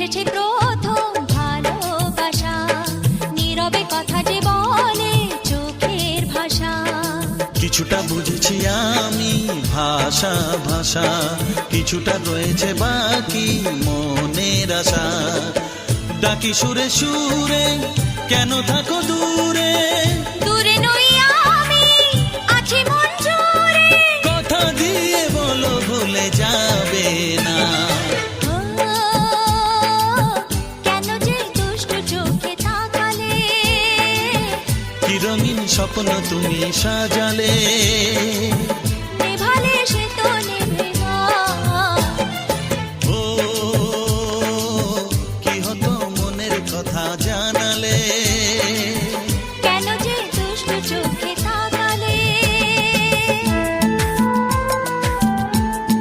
এসেছে প্রথম ভালোবাসা, নীরবে কথা যে বলে চোখের ভাষা। কিছুটা বুঝেছি আমি ভাষা ভাষা, কিছুটা রয়েছে বাকি মনের আশা। ডাকি সুরে সুরে কেন থাকো দূরে, দূরে নই আমি আছি মন জুড়ে। কথা দিয়ে বলো ভুলে যাবে না। ও, কেন যে দুষ্ট চোখে তাকালে, কি রঙিন স্বপ্ন তুমি সাজালে।